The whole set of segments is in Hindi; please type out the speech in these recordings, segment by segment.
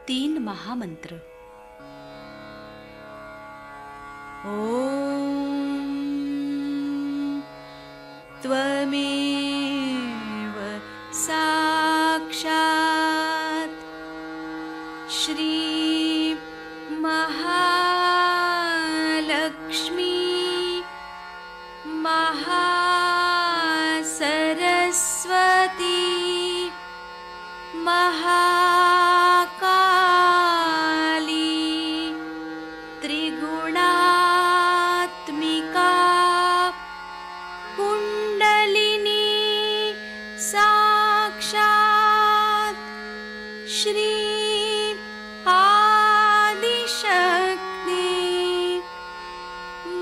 3 महामंत्र। ओम त्वमेव साक्षात् श्री महालक्ष्मी महासरस्वती महाकाली त्रिगुणात्मिका कुंडलिनी साक्षात् श्री आदिशक्ति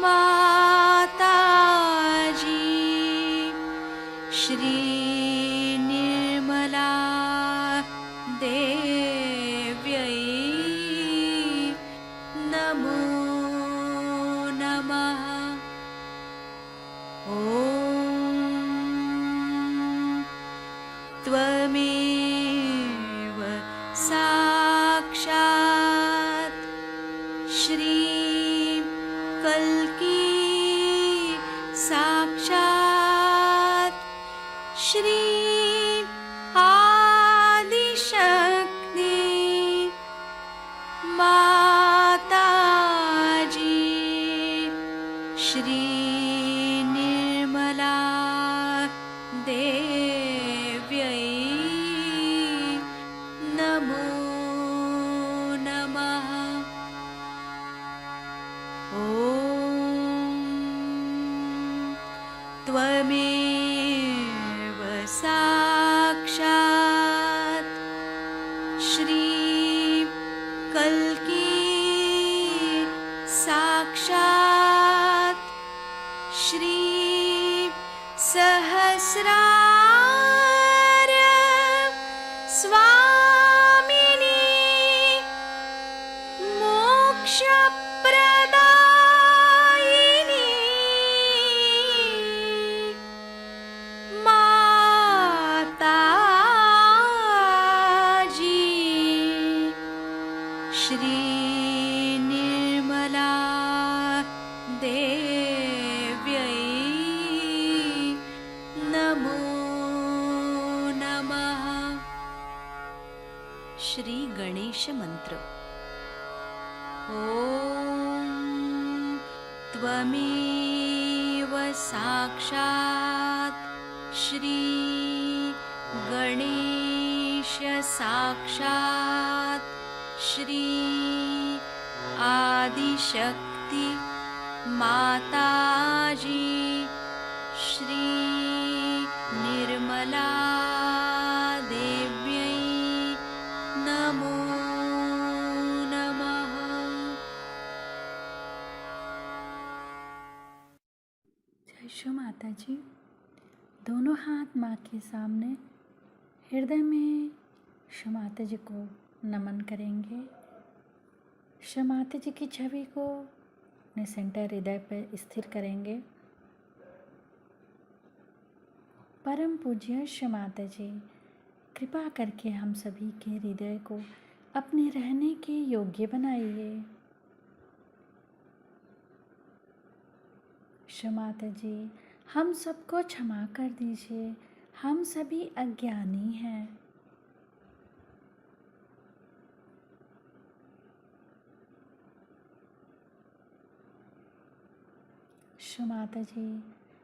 माताजी श्री निर्मला देव्यै नमो नमः। ॐ त्वमेव साक्षात् श्री कल्की साक्षात् श्री आदिशक्ति माताजी श्री निर्मला देव्यै नमो नमः। ॐ त्वमेव साक्षात् श्री कल्की साक्षात् श्री सहस्रार स्वामिनी मोक्षप्रदायिनी माताजी श्री निर्मला देव्यै नमो नमः। श्री गणेश मंत्र। ओम त्वमेव साक्षात् श्री गणेश साक्षात् श्री आदिशक्ति माताजी श्री निर्मला देव्यै नमो नमः। जय श्री माता जी। दोनों हाथ माँ के सामने हृदय में श्री माता जी को नमन करेंगे। श्री माता जी की छवि को अपने सेंटर हृदय पर स्थिर करेंगे। परम पूज्य श्री माता जी, कृपा करके हम सभी के हृदय को अपने रहने के योग्य बनाइए। श्री माता जी, हम सबको क्षमा कर दीजिए, हम सभी अज्ञानी हैं। श्री माता जी,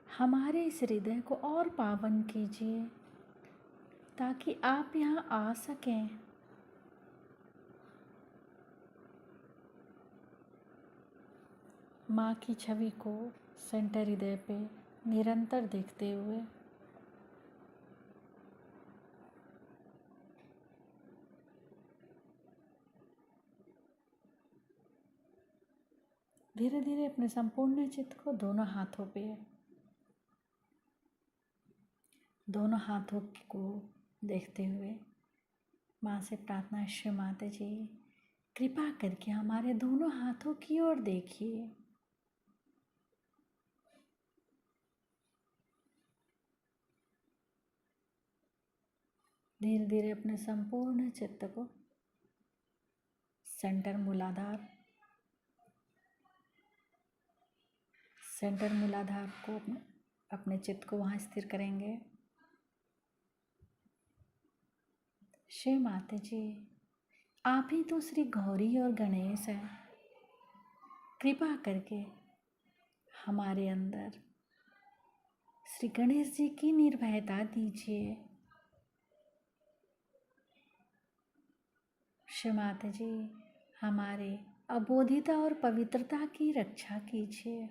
हमारे इस हृदय को और पावन कीजिए ताकि आप यहाँ आ सकें। माँ की छवि को सेंटर हृदय पे निरंतर देखते हुए धीरे धीरे अपने संपूर्ण चित्त को दोनों हाथों को देखते हुए माँ से प्रार्थना, श्री माता जी कृपा करके हमारे दोनों हाथों की ओर देखिए। धीरे धीरे अपने संपूर्ण चित्त को सेंटर मूलाधार। सेंटर मूलाधार को अपने चित्त को वहाँ स्थिर करेंगे। श्री माता जी, आप ही तो श्री गौरी और गणेश हैं। कृपा करके हमारे अंदर श्री गणेश जी की निर्भयता दीजिए। श्री माता जी, हमारे अबोधिता और पवित्रता की रक्षा कीजिए।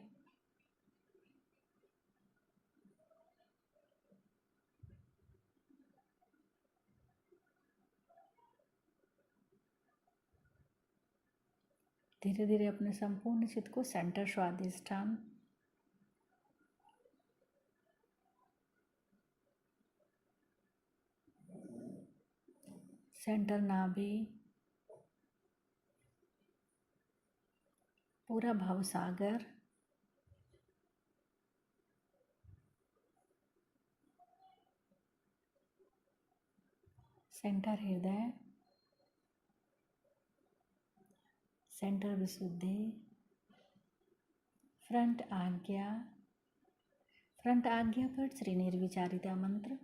धीरे धीरे अपने संपूर्ण चित्त को सेंटर स्वादिष्ठान, सेंटर नाभि, पूरा भवसागर, सेंटर हृदय, सेंटर विशुद्धि, फ्रंट आज्ञा। फ्रंट आज्ञा पर श्री निर्विचारिता मंत्र।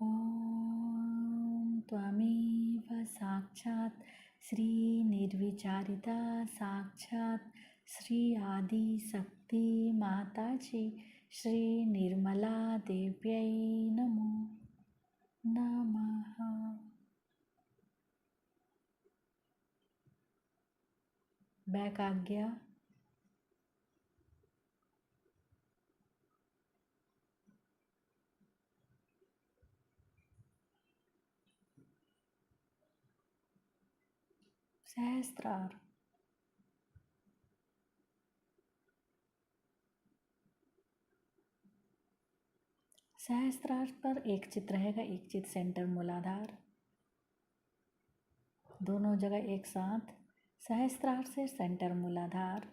ओम त्वमेव साक्षात् श्री निर्विचारिता साक्षात् श्री आदि शक्ति माता जी श्री निर्मला देव्यै नमो नमः। बैक आज्ञा। सहस्त्रार। सहस्त्रार पर एक चित रहेगा, एक चित सेंटर मूलाधार, दोनों जगह एक साथ। सहस्त्रार से सेंटर मूलाधार,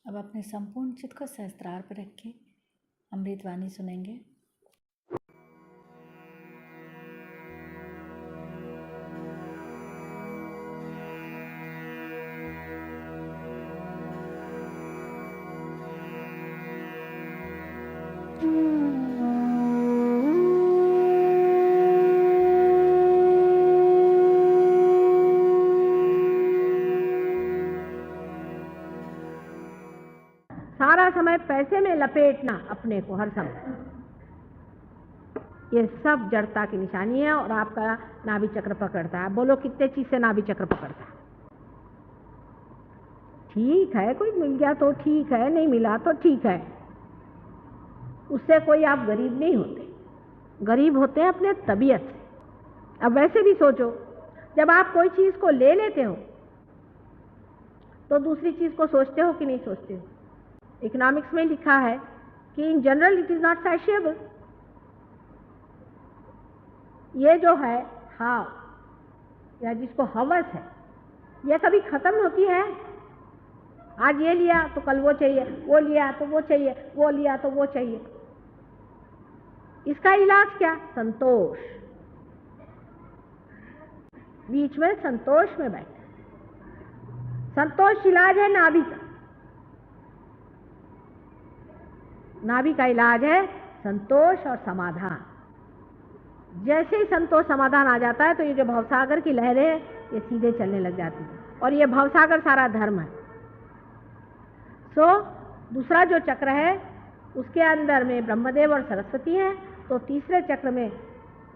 अब अपने संपूर्ण चित्त को सहस्त्रार पर रख के अमृतवाणी सुनेंगे। सारा समय पैसे में लपेटना अपने को हर समय, ये सब जड़ता की निशानी है और आपका नाभि चक्र पकड़ता है। बोलो कितने चीज से नाभि चक्र पकड़ता है? ठीक है, कोई मिल गया तो ठीक है, नहीं मिला तो ठीक है, उससे कोई आप गरीब नहीं होते। गरीब होते हैं अपने तबीयत से। अब वैसे भी सोचो, जब आप कोई चीज को ले लेते हो तो दूसरी चीज को सोचते हो कि नहीं सोचते हो? इकोनॉमिक्स में लिखा है कि in general it is not satiable. ये जो है हाव या जिसको हवस है, ये कभी खत्म होती है? आज ये लिया तो कल वो चाहिए, वो लिया तो वो चाहिए, वो लिया तो वो चाहिए। इसका इलाज क्या? संतोष। बीच में संतोष में बैठे। संतोष इलाज है नाभि का। नाभि का इलाज है संतोष और समाधान। जैसे ही संतोष समाधान आ जाता है तो ये जो भवसागर की लहरें हैं ये सीधे चलने लग जाती है, और ये भवसागर सारा धर्म है। दूसरा जो चक्र है उसके अंदर में ब्रह्मदेव और सरस्वती हैं, तो तीसरे चक्र में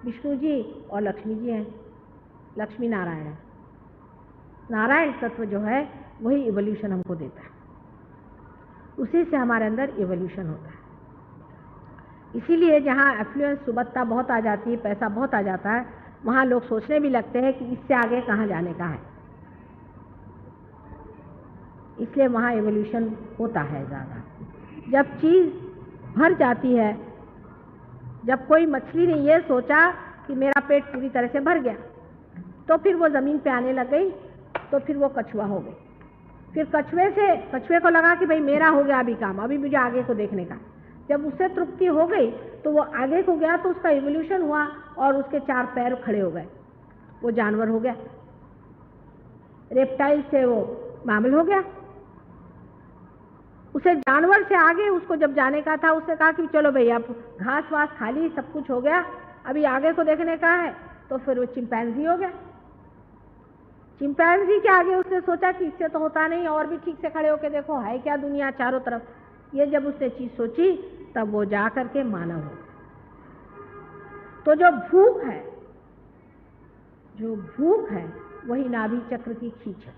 विष्णु जी और लक्ष्मी जी हैं। लक्ष्मी नारायण है। नारायण तत्व जो है वही इवोल्यूशन हमको देता है, उसी से हमारे अंदर इवोल्यूशन होता है। इसीलिए जहाँ एफ्लुएंस सुबत्ता बहुत आ जाती है, पैसा बहुत आ जाता है, वहाँ लोग सोचने भी लगते हैं कि इससे आगे कहाँ जाने का है। इसलिए वहाँ इवोल्यूशन होता है ज़्यादा। जब चीज़ भर जाती है, जब कोई मछली ने ये सोचा कि मेरा पेट पूरी तरह से भर गया, तो फिर वो ज़मीन पे आने लग गई, तो फिर वो कछुआ हो गई। फिर कछुए को लगा कि भाई मेरा हो गया अभी काम, अभी मुझे आगे को देखने का। जब उससे तृप्ति हो गई तो वो आगे को गया, तो उसका इवोल्यूशन हुआ और उसके 4 पैर खड़े हो गए, वो जानवर हो गया। रेप्टाइल से वो मैमल हो गया। उसे जानवर से आगे उसको जब जाने का था, उसने कहा कि चलो भैया घास वास खा ली, सब कुछ हो गया, अभी आगे को देखने का है, तो फिर वो चिंपैंजी हो गया। चिंपैंजी के आगे उसने सोचा कि इससे तो होता नहीं, और भी ठीक से खड़े होके देखो है क्या दुनिया चारों तरफ। ये जब उसने चीज सोची तब वो जा करके मानव हो। तो जो भूख है वही नाभि चक्र की खींच है।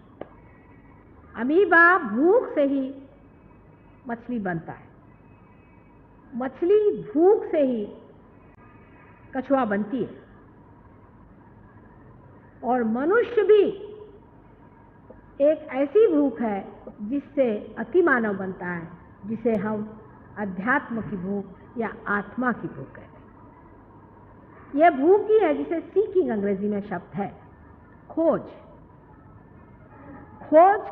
अमीबा भूख से ही मछली बनता है, मछली भूख से ही कछुआ बनती है, और मनुष्य भी एक ऐसी भूख है जिससे अति मानव बनता है, जिसे हम अध्यात्म की भूख या आत्मा की भूख कहते हैं। यह भूख ही है जिसे सीकिंग अंग्रेजी में शब्द है, खोज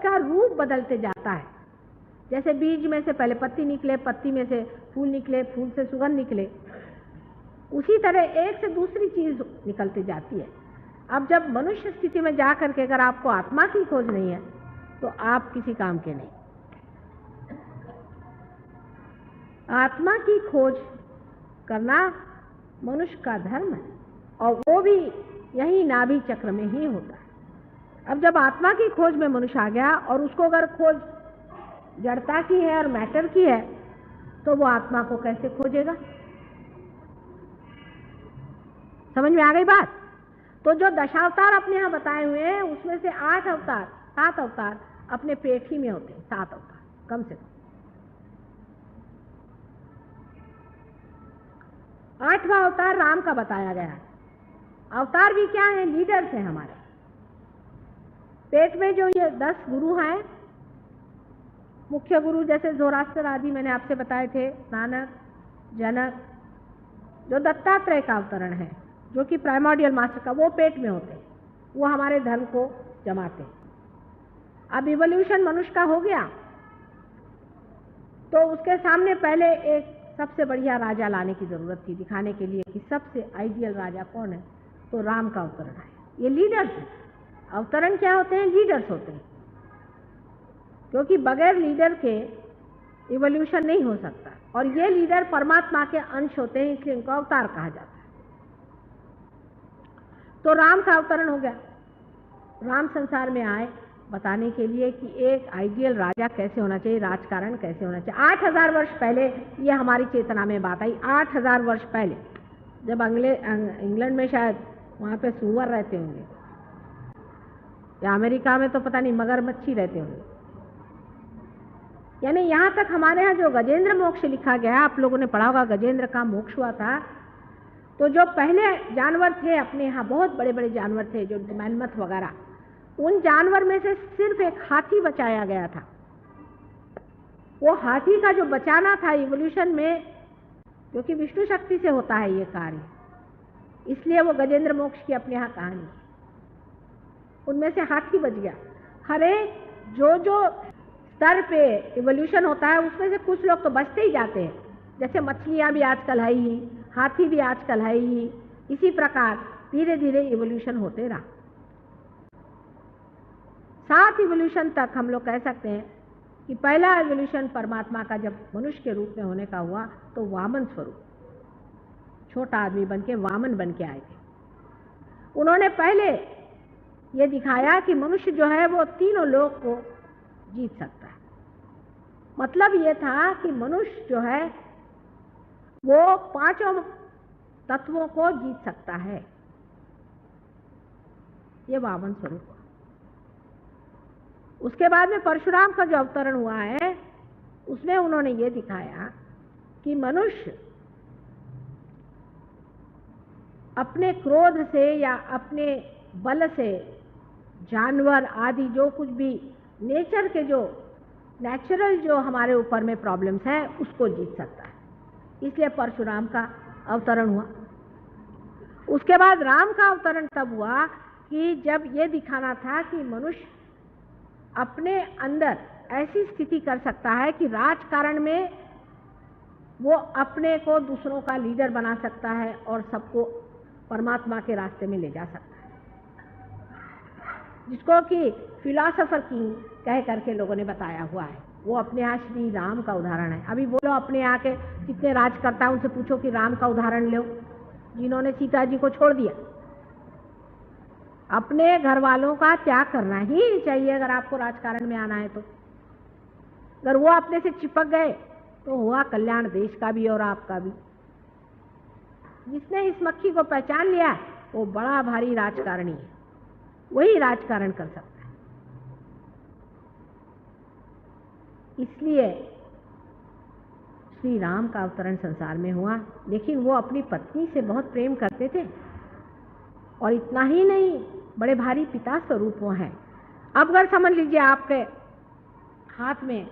का रूप बदलते जाता है। जैसे बीज में से पहले पत्ती निकले, पत्ती में से फूल निकले, फूल से सुगंध निकले, उसी तरह एक से दूसरी चीज निकलती जाती है। अब जब मनुष्य स्थिति में जा करके अगर आपको आत्मा की खोज नहीं है तो आप किसी काम के नहीं। आत्मा की खोज करना मनुष्य का धर्म है, और वो भी यही नाभि चक्र में ही होता है। अब जब आत्मा की खोज में मनुष्य आ गया, और उसको अगर खोज जड़ता की है और मैटर की है, तो वो आत्मा को कैसे खोजेगा? समझ में आ गई बात? तो जो दशावतार अपने यहाँ बताए हुए हैं, उसमें से 7 अवतार अपने पेट ही में होते हैं। 7 अवतार कम से कम। 8वां अवतार राम का बताया गया है। अवतार भी क्या है? लीडर्स हैं हमारे पेट में। जो ये 10 गुरु हैं, मुख्य गुरु जैसे ज़ोरास्टर आदि मैंने आपसे बताए थे, नानक, जनक, जो दत्तात्रेय का अवतरण है, जो कि प्राइमोर्डियल मास्टर का, वो पेट में होते हैं, वो हमारे धर्म को जमाते हैं। अब इवोल्यूशन मनुष्य का हो गया, तो उसके सामने पहले एक सबसे बढ़िया राजा लाने की जरूरत थी, दिखाने के लिए कि सबसे आइडियल राजा कौन है। तो राम का अवतरण है। ये लीडर्स हैं। अवतरण क्या होते हैं? लीडर्स होते हैं, क्योंकि बगैर लीडर के इवोल्यूशन नहीं हो सकता, और ये लीडर परमात्मा के अंश होते हैं, इसलिए इनको अवतार कहा जाता है। तो राम का अवतरण हो गया। राम संसार में आए बताने के लिए कि एक आइडियल राजा कैसे होना चाहिए, राजकारण कैसे होना चाहिए। 8000 वर्ष पहले ये हमारी चेतना में बात आई। 8000 वर्ष पहले, जब इंग्लैंड में शायद वहाँ पे सूअर रहते होंगे, या अमेरिका में तो पता नहीं मगरमच्छी रहते होंगे। यानी यहाँ तक हमारे यहाँ जो गजेंद्र मोक्ष लिखा गया, आप लोगों ने पढ़ा होगा, गजेंद्र का मोक्ष हुआ था। तो जो पहले जानवर थे अपने यहाँ, बहुत बड़े बड़े जानवर थे, जो मैमथ वगैरह, उन जानवर में से सिर्फ एक हाथी बचाया गया था। वो हाथी का जो बचाना था इवोल्यूशन में, क्योंकि विष्णु शक्ति से होता है ये कार्य, इसलिए वो गजेंद्र मोक्ष की अपने यहाँ कहानी, उनमें से हाथी बच गया। हरे जो स्तर पे इवोल्यूशन होता है, उसमें से कुछ लोग तो बचते ही जाते हैं। जैसे मछलियाँ भी आजकल है ही, हाथी भी आजकल है ही, इसी प्रकार धीरे धीरे इवोल्यूशन होते रहा। 7 इवोल्यूशन तक हम लोग कह सकते हैं कि पहला इवोल्यूशन परमात्मा का जब मनुष्य के रूप में होने का हुआ, तो वामन स्वरूप, छोटा आदमी बन के वामन बन के आए थे। उन्होंने पहले ये दिखाया कि मनुष्य जो है वो तीनों लोक को जीत सकता है। मतलब ये था कि मनुष्य जो है वो 5 तत्वों को जीत सकता है। ये वामन स्वरूप हुआ। उसके बाद में परशुराम का जो अवतरण हुआ है, उसमें उन्होंने ये दिखाया कि मनुष्य अपने क्रोध से या अपने बल से जानवर आदि जो कुछ भी नेचर के जो नेचुरल जो हमारे ऊपर में प्रॉब्लम्स हैं, उसको जीत सकता है। इसलिए परशुराम का अवतरण हुआ। उसके बाद राम का अवतरण तब हुआ कि जब ये दिखाना था कि मनुष्य अपने अंदर ऐसी स्थिति कर सकता है कि राजकारण में वो अपने को दूसरों का लीडर बना सकता है और सबको परमात्मा के रास्ते में ले जा सकता है, जिसको कि फिलॉसफर किंग कह करके लोगों ने बताया हुआ है। वो अपने यहाँ श्री राम का उदाहरण है। अभी बोलो अपने यहाँ के कितने राजकर्ता उनसे पूछो कि राम का उदाहरण लो, जिन्होंने सीता जी को छोड़ दिया। अपने घर वालों का त्याग करना ही चाहिए अगर आपको राजकारण में आना है तो। अगर वो अपने से चिपक गए तो हुआ कल्याण देश का भी और आपका भी। जिसने इस मक्खी को पहचान लिया वो बड़ा भारी राजकारणी है, वही राजकारण कर सकता है। इसलिए श्री राम का अवतरण संसार में हुआ, लेकिन वो अपनी पत्नी से बहुत प्रेम करते थे और इतना ही नहीं, बड़े भारी पिता स्वरूप वो हैं। अब अगर समझ लीजिए आपके हाथ में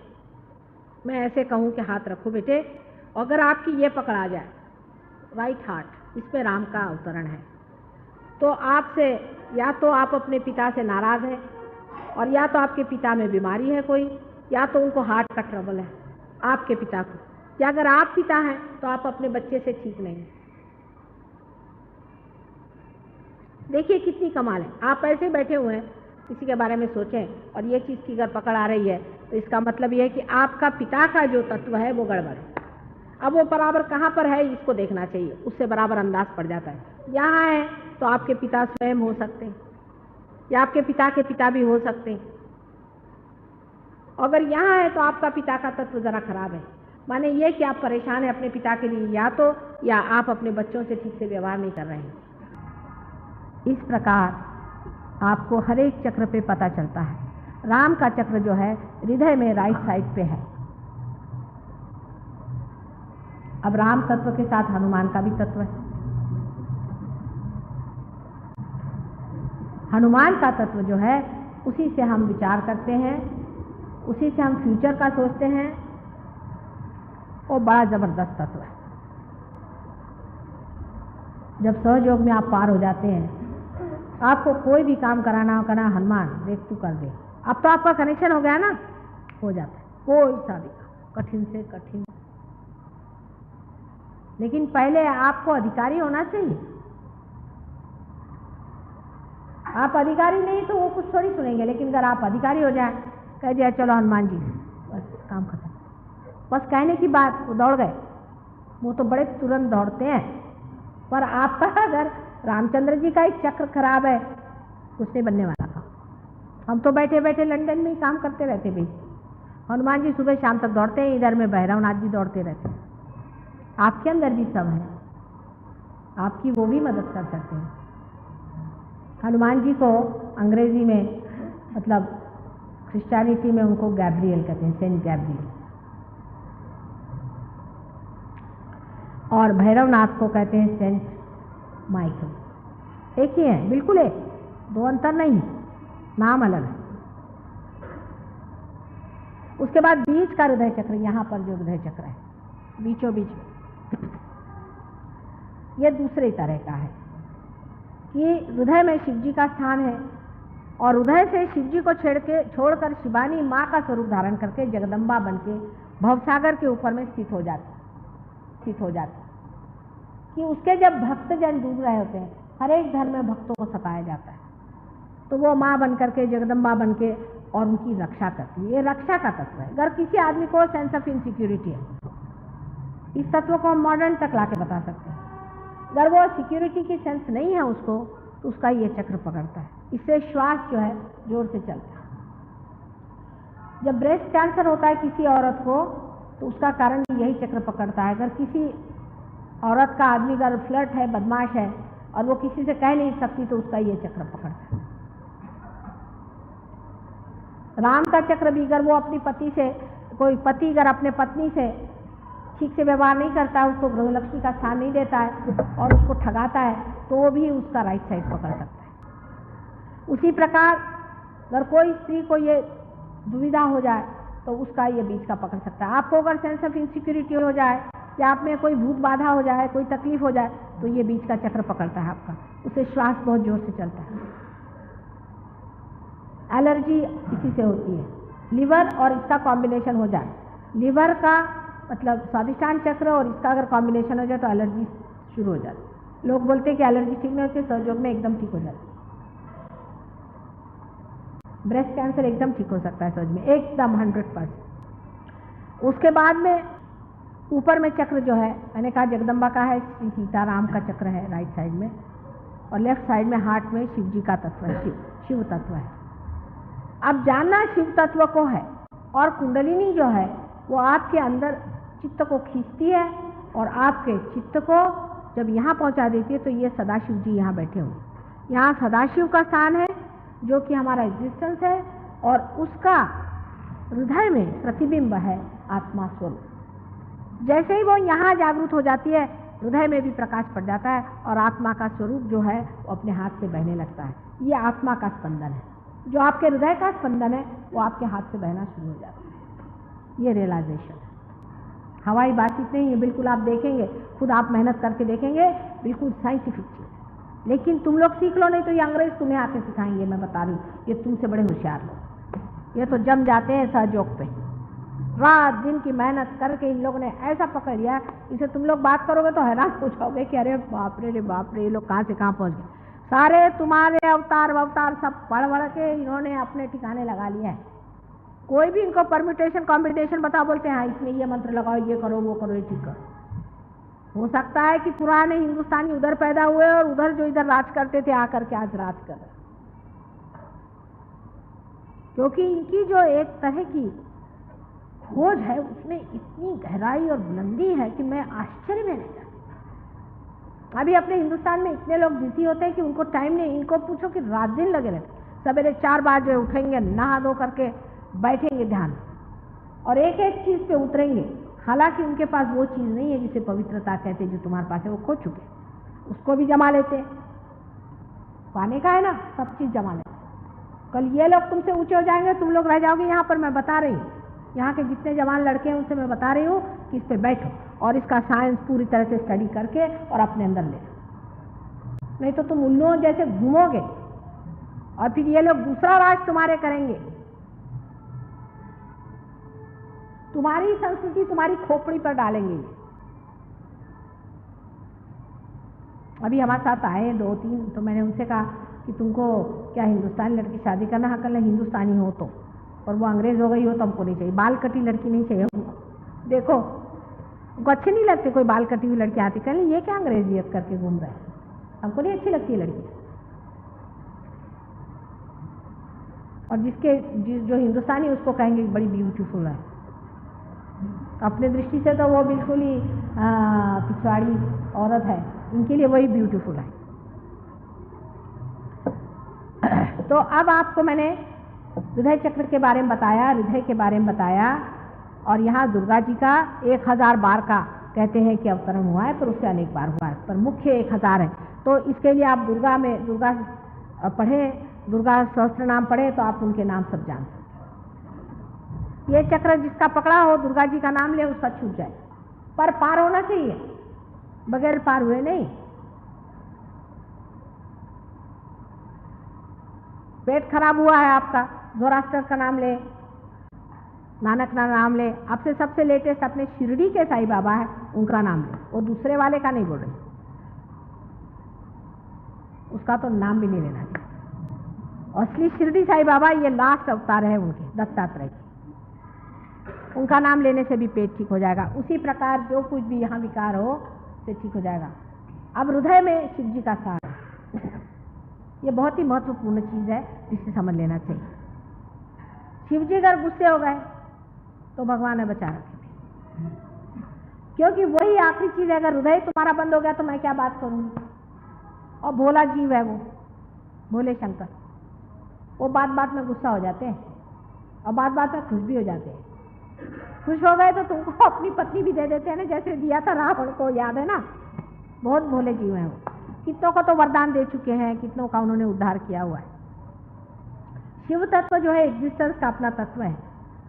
मैं ऐसे कहूँ कि हाथ रखो बेटे, अगर आपकी ये पकड़ा जाए राइट हार्ट, इस पे राम का अवतरण है, तो आपसे या तो आप अपने पिता से नाराज़ हैं और या तो आपके पिता में बीमारी है कोई, या तो उनको हार्ट का ट्रबल है आपके पिता को, या अगर आप पिता हैं तो आप अपने बच्चे से ठीक नहीं हैं। देखिए कितनी कमाल है। आप ऐसे बैठे हुए हैं, किसी के बारे में सोचें और ये चीज़ की अगर पकड़ आ रही है तो इसका मतलब ये है कि आपका पिता का जो तत्व है वो गड़बड़ है। अब वो बराबर कहाँ पर है इसको देखना चाहिए, उससे बराबर अंदाज पड़ जाता है। यहाँ है तो आपके पिता स्वयं हो सकते हैं या आपके पिता के पिता भी हो सकते हैं। अगर यहाँ है तो आपका पिता का तत्व ज़रा खराब है, माने ये कि आप परेशान हैं अपने पिता के लिए, या आप अपने बच्चों से ठीक से व्यवहार नहीं कर रहे हैं। इस प्रकार आपको हर एक चक्र पे पता चलता है। राम का चक्र जो है हृदय में राइट साइड पे है। अब राम तत्व के साथ हनुमान का भी तत्व है। हनुमान का तत्व जो है उसी से हम विचार करते हैं, उसी से हम फ्यूचर का सोचते हैं, वो बड़ा जबरदस्त तत्व है। जब सहयोग में आप पार हो जाते हैं, आपको कोई भी काम कराना हो, कहना हनुमान देख तू कर दे, अब तो आपका कनेक्शन हो गया ना, हो जाता है कोई सा भी कठिन से कठिन। लेकिन पहले आपको अधिकारी होना चाहिए। आप अधिकारी नहीं तो वो कुछ थोड़ी सुनेंगे, लेकिन अगर आप अधिकारी हो जाए, कह दिया चलो हनुमान जी बस काम खत्म, बस कहने की बात, वो दौड़ गए। वो तो बड़े तुरंत दौड़ते हैं, पर आपका अगर रामचंद्र जी का एक चक्र खराब है, कुछ नहीं बनने वाला था। हम तो बैठे बैठे लंदन में ही काम करते रहते भाई। हनुमान जी सुबह शाम तक दौड़ते हैं, इधर में भैरवनाथ जी दौड़ते रहते हैं। आपके अंदर भी सब है, आपकी वो भी मदद कर सकते हैं। हनुमान जी को अंग्रेजी में, मतलब क्रिश्चियनिटी में उनको गैब्रियल कहते हैं, सेंट गैब्रियल, और भैरवनाथ को कहते हैं सेंट माइकल। एक ही है, बिल्कुल एक, दो अंतर नहीं, नाम अलग है। उसके बाद बीच का हृदय चक्र, यहाँ पर जो हृदय चक्र है बीचों बीच में, यह दूसरे तरह का है कि हृदय में शिव जी का स्थान है और हृदय से शिव जी को छोड़कर शिवानी माँ का स्वरूप धारण करके जगदम्बा बनके भवसागर के ऊपर में स्थित हो जाती कि उसके जब भक्तजन डूब रहे होते हैं, हर एक धर्म में भक्तों को सताया जाता है, तो वो माँ बन करके जगदम्बा बन के और उनकी रक्षा करती है। ये रक्षा का तत्व है। अगर किसी आदमी को सेंस ऑफ इनसिक्योरिटी है, इस तत्व को हम मॉडर्न तक लाके बता सकते हैं। अगर वो सिक्योरिटी की सेंस नहीं है उसको, तो उसका ये चक्र पकड़ता है। इससे श्वास जो है जोर से चलता है। जब ब्रेस्ट कैंसर होता है किसी औरत को, तो उसका कारण भी यही चक्र पकड़ता है। अगर किसी औरत का आदमी अगर फ्लर्ट है, बदमाश है और वो किसी से कह नहीं सकती, तो उसका ये चक्र पकड़ता है। राम का चक्र भी, अगर वो अपनी पति से, कोई पति अगर अपने पत्नी से ठीक से व्यवहार नहीं करता है, उसको गृहलक्ष्मी का स्थान नहीं देता है और उसको ठगाता है, तो वो भी उसका राइट साइड पकड़ सकता है। उसी प्रकार अगर कोई स्त्री को ये दुविधा हो जाए, तो उसका ये बीच का पकड़ सकता है। आपको अगर सेंस ऑफ इनसिक्योरिटी हो जाए या आप में कोई भूत बाधा हो जाए, कोई तकलीफ हो जाए, तो ये बीच का चक्र पकड़ता है आपका। उससे श्वास बहुत जोर से चलता है। एलर्जी इसी से होती है। लिवर और इसका कॉम्बिनेशन हो जाए, लिवर का मतलब स्वादिष्टान चक्र और इसका अगर कॉम्बिनेशन हो जाए तो एलर्जी शुरू हो जाती है। लोग बोलते हैं कि एलर्जी ठीक नहीं होती, सहयोग में एकदम ठीक हो जाती है। ब्रेस्ट कैंसर एकदम ठीक हो सकता है सहज में, एकदम 100%। उसके बाद में ऊपर में चक्र जो है, मैंने कहा जगदम्बा का है, श्री सीताराम का चक्र है राइट साइड में, और लेफ्ट साइड में हार्ट में शिव जी का तत्व है, शिव तत्व है। अब जानना शिव तत्व को है, और कुंडलिनी जो है वो आपके अंदर चित्त को खींचती है और आपके चित्त को जब यहाँ पहुँचा देती है तो ये सदाशिव जी यहाँ बैठे हुए, यहाँ सदाशिव का स्थान है जो कि हमारा एग्जिस्टेंस है, और उसका हृदय में प्रतिबिंब है आत्मा स्वरूप। जैसे ही वो यहाँ जागृत हो जाती है, हृदय में भी प्रकाश पड़ जाता है और आत्मा का स्वरूप जो है वो अपने हाथ से बहने लगता है। ये आत्मा का स्पंदन है, जो आपके हृदय का स्पंदन है वो आपके हाथ से बहना शुरू हो जाता है। ये रियलाइजेशन है, हवाई बातचीत नहीं है, बिल्कुल आप देखेंगे, खुद आप मेहनत करके देखेंगे, बिल्कुल साइंटिफिक चीज़ है। लेकिन तुम लोग सीख लो, नहीं तो ये अंग्रेज तुम्हें आके सिखाएंगे। मैं बता रही हूँ, ये तुमसे बड़े होशियार लोग, ये तो जम जाते हैं सहयोग पे। रात दिन की मेहनत करके इन लोगों ने ऐसा पकड़ लिया, इसे तुम लोग बात करोगे तो हैरान हो जाओगे कि अरे बाप रे ये लोग कहाँ से कहाँ पहुँच गए। सारे तुम्हारे अवतार सब पढ़ के इन्होंने अपने ठिकाने लगा लिया है। कोई भी इनको परम्यूटेशन कॉम्बिनेशन बता, बोलते हैं हाँ इसमें ये मंत्र लगाओ, ये करो, वो करो, ये ठीक करो। हो सकता है कि पुराने हिंदुस्तानी उधर पैदा हुए और उधर जो इधर राज करते थे आकर के आज राज कर रहे, क्योंकि इनकी जो एक तरह की खोज है उसमें इतनी गहराई और बुलंदी है कि मैं आश्चर्य में रह जाती। अभी अपने हिंदुस्तान में इतने लोग बिजी होते हैं कि उनको टाइम नहीं। इनको पूछो कि रात दिन लगे रहते, सवेरे 4 बजे उठेंगे, नहा धो करके बैठेंगे ध्यान, और एक एक चीज़ पे उतरेंगे। हालांकि उनके पास वो चीज़ नहीं है जिसे पवित्रता कहते हैं, जो तुम्हारे पास है वो खो चुके, उसको भी जमा लेते हैं। पाने का है ना, सब चीज़ जमा लेते। कल ये लोग तुमसे ऊंचे हो जाएंगे, तुम लोग रह जाओगे यहाँ पर। मैं बता रही हूँ, यहाँ के जितने जवान लड़के हैं उनसे मैं बता रही हूँ कि इस पे बैठो और इसका साइंस पूरी तरह से स्टडी करके और अपने अंदर ले, नहीं तो तुम उल्लुओं जैसे घूमोगे और फिर ये लोग दूसरा राज तुम्हारे करेंगे। तुम्हारी संस्कृति तुम्हारी खोपड़ी पर डालेंगे। अभी हमारे साथ आए 2-3, तो मैंने उनसे कहा कि तुमको क्या हिंदुस्तानी लड़की शादी करना है? कल हिंदुस्तानी हो तो, और वो अंग्रेज हो गई हो तो हमको नहीं चाहिए। बाल कटी लड़की नहीं चाहिए हमको। देखो उनको अच्छी नहीं लगती कोई बाल कटी हुई लड़की आती, कह ये क्या अंग्रेजियत करके घूम रहे हैं, हमको नहीं अच्छी लगती है लड़की। और जो हिंदुस्तानी उसको कहेंगे बड़ी ब्यूटीफुल है। अपने दृष्टि से तो वो बिल्कुल ही पिछवाड़ी औरत है, इनके लिए वही ब्यूटीफुल है। तो अब आपको मैंने हृदय चक्र के बारे में बताया, हृदय के बारे में बताया, और यहाँ दुर्गा जी का 1000 बार का कहते हैं कि अवतरण हुआ है, पर उससे अनेक बार हुआ है, पर मुख्य 1000 है। तो इसके लिए आप दुर्गा पढ़े, दुर्गा सहस्त्र नाम पढ़े तो आप उनके नाम सब जान सकते। ये चक्र जिसका पकड़ा हो, दुर्गा जी का नाम ले, उसका छूट जाए, पर पार होना चाहिए, बगैर पार हुए नहीं। पेट खराब हुआ है आपका, ज़ोरास्टर का नाम ले, नानक का नाम ले, आपसे सबसे लेटेस्ट अपने शिरडी के साईं बाबा है उनका नाम ले, वो दूसरे वाले का नहीं बोल रहे, उसका तो नाम भी नहीं लेना चाहिए। असली शिरडी साईं बाबा ये लास्ट अवतार है उनके, दत्तात्रेय, उनका नाम लेने से भी पेट ठीक हो जाएगा। उसी प्रकार जो कुछ भी यहाँ विकार हो से ठीक हो जाएगा। अब हृदय में शिव जी का सार है, ये बहुत ही महत्वपूर्ण चीज़ है जिसे समझ लेना चाहिए। शिव जी अगर गुस्से हो गए तो भगवान ने बचा रखे, क्योंकि वही आखिरी चीज़ है। अगर हृदय तुम्हारा बंद हो गया तो मैं क्या बात करूँगी। और भोला जीव है वो, भोले शंकर, वो बात बात में गुस्सा हो जाते हैं और बात बात में खुश भी हो जाते हैं। खुश हो गए तो तुमको अपनी पत्नी भी दे देते हैं ना, जैसे दिया था रावण को, याद है ना। बहुत भोले जीव हैं वो, कितनों को तो वरदान दे चुके हैं, कितनों का उन्होंने उद्धार किया हुआ है। शिव तत्व जो है एग्जिस्टेंस का अपना तत्व है।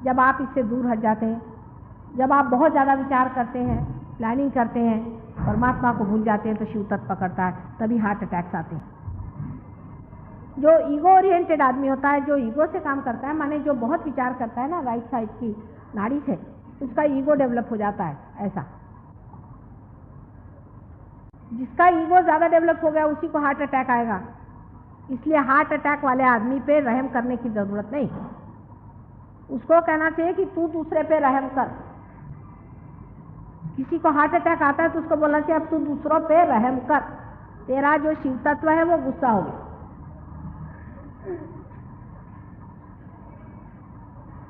जब आप इससे दूर हट जाते हैं, जब आप बहुत ज़्यादा विचार करते हैं, प्लानिंग करते हैं, परमात्मा को भूल जाते हैं, तो शिव तत्व पकड़ता है, तभी हार्ट अटैक्स आते हैं। जो ईगो ओरिएंटेड आदमी होता है, जो ईगो से काम करता है, माने जो बहुत विचार करता है ना राइट साइड की नाड़ी से, उसका ईगो डेवलप हो जाता है। ऐसा जिसका ईगो ज़्यादा डेवलप हो गया उसी को हार्ट अटैक आएगा। इसलिए हार्ट अटैक वाले आदमी पे रहम करने की ज़रूरत नहीं, उसको कहना चाहिए कि तू दूसरे पे रहम कर। किसी को हार्ट अटैक आता है तो उसको बोलना चाहिए अब तू दूसरों पे रहम कर, तेरा जो शिव तत्व है वो गुस्सा हो गया।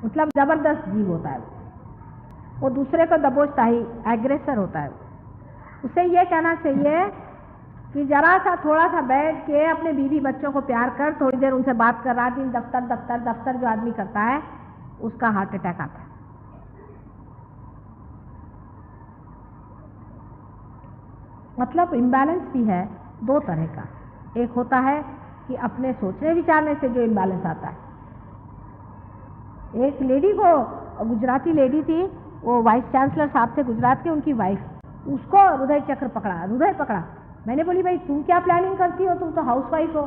मतलब जबरदस्त जीव होता है वो दूसरे को दबोचता ही, एग्रेसर होता है। उसे ये कहना चाहिए कि जरा सा थोड़ा सा बैठ के अपने बीवी बच्चों को प्यार कर, थोड़ी देर उनसे बात कर। रात दिन दफ्तर दफ्तर दफ्तर जो आदमी करता है उसका हार्ट अटैक आता है। मतलब इम्बैलेंस भी है दो तरह का। एक होता है कि अपने सोचने विचारने से जो इम्बैलेंस आता है। एक लेडी को, गुजराती लेडी थी, वो वाइस चांसलर साहब थे गुजरात के, उनकी वाइफ, उसको हृदय चक्र पकड़ा, हृदय पकड़ा। मैंने बोली भाई तुम क्या प्लानिंग करती हो, तुम तो हाउस वाइफ हो।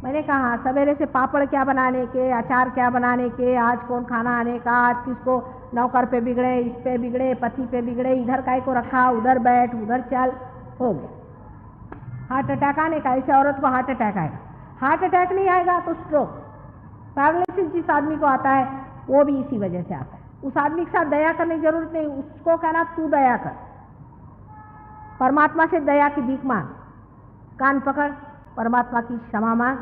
मैंने कहा हाँ, सवेरे से पापड़ क्या बनाने के, अचार क्या बनाने के, आज कौन खाना आने का, आज किसको नौकर पे बिगड़े, इस पे बिगड़े, पति पे बिगड़े, इधर काय को रखा, उधर बैठ, उधर चल, हो गया हार्ट अटैक आने का। ऐसे औरत को हार्ट अटैक आएगा। हार्ट अटैक नहीं आएगा तो स्ट्रोक, पैरालिसिस जिस आदमी को आता है वो भी इसी वजह से आता है। उस आदमी के साथ दया करने की जरूरत नहीं, उसको कहना तू दया कर, परमात्मा से दया की भीख मांग, कान पकड़, परमात्मा की क्षमा मांग।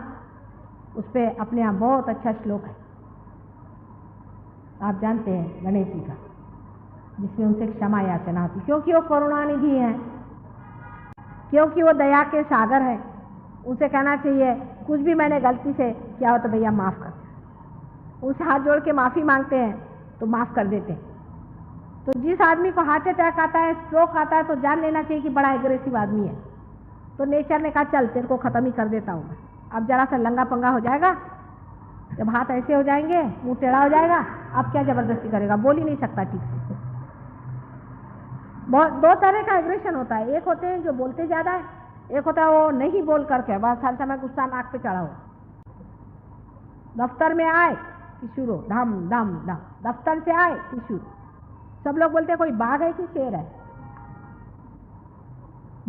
उस पर अपने आप बहुत अच्छा श्लोक है, आप जानते हैं, गणेश जी का, जिसमें उनसे क्षमा याचना होती, क्योंकि वो करुणानिधि हैं, क्योंकि वो दया के सागर हैं। उनसे कहना चाहिए कुछ भी मैंने गलती से किया हो तो भैया माफ़ कर। उनसे हाथ जोड़ के माफ़ी मांगते हैं तो माफ़ कर देते हैं। तो जिस आदमी को हार्ट अटैक आता है, स्ट्रोक आता है, तो जान लेना चाहिए कि बड़ा एग्रेसिव आदमी है। तो नेचर ने कहा चल तेरे को ख़त्म ही कर देता हूँ मैं। अब जरा सा लंगा पंगा हो जाएगा, जब हाथ ऐसे हो जाएंगे, मुंह टेढ़ा हो जाएगा, अब क्या ज़बरदस्ती करेगा, बोल ही नहीं सकता ठीक से। बहुत दो तरह का एग्रेशन होता है। एक होते हैं जो बोलते ज़्यादा है, एक होता है वो नहीं बोल करके बस हर समय गुस्सा नाक पे चढ़ा हो। दफ्तर में आए कि शुरू धम धम धम, दफ्तर से आए कि शुरू। सब लोग बोलते हैं कोई बाघ है कि शेर है,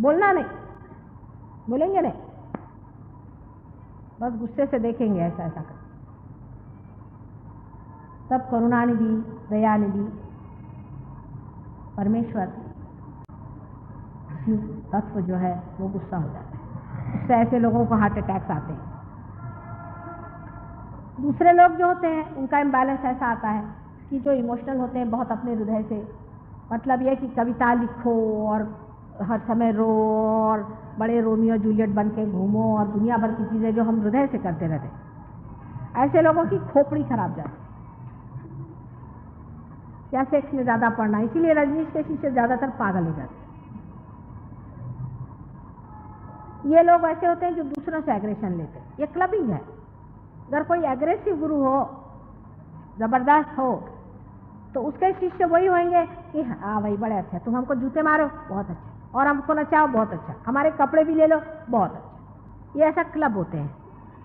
बोलना नहीं, बोलेंगे नहीं, बस गुस्से से देखेंगे ऐसा ऐसा कर। तब करुणानिधि, दयानिधि, परमेश्वर शिव तत्व जो है वो गुस्सा हो जाता है। उससे ऐसे लोगों को हार्ट अटैक्स आते हैं। दूसरे लोग जो होते हैं उनका इम्बैलेंस ऐसा आता है कि जो इमोशनल होते हैं बहुत अपने हृदय से, मतलब ये कि कविता लिखो और हर समय रो और बड़े रोमियो जूलियट बन के घूमो और दुनिया भर की चीज़ें जो हम हृदय से करते रहते, ऐसे लोगों की खोपड़ी खराब जाती या सेक्स में ज़्यादा पड़ना। इसीलिए रजनीश के शिष्य ज़्यादातर पागल हो जाते हैं। ये लोग ऐसे होते हैं जो दूसरों से एग्रेशन लेते हैं। ये क्लबिंग है। अगर कोई एग्रेसिव गुरु हो, ज़बरदस्त हो, तो उसके शिष्य वही होंगे कि हाँ भाई बड़े अच्छा, तुम हमको जूते मारो बहुत अच्छा, और हमको नचाओ बहुत अच्छा, हमारे कपड़े भी ले लो बहुत अच्छा। ये ऐसा क्लब होते हैं।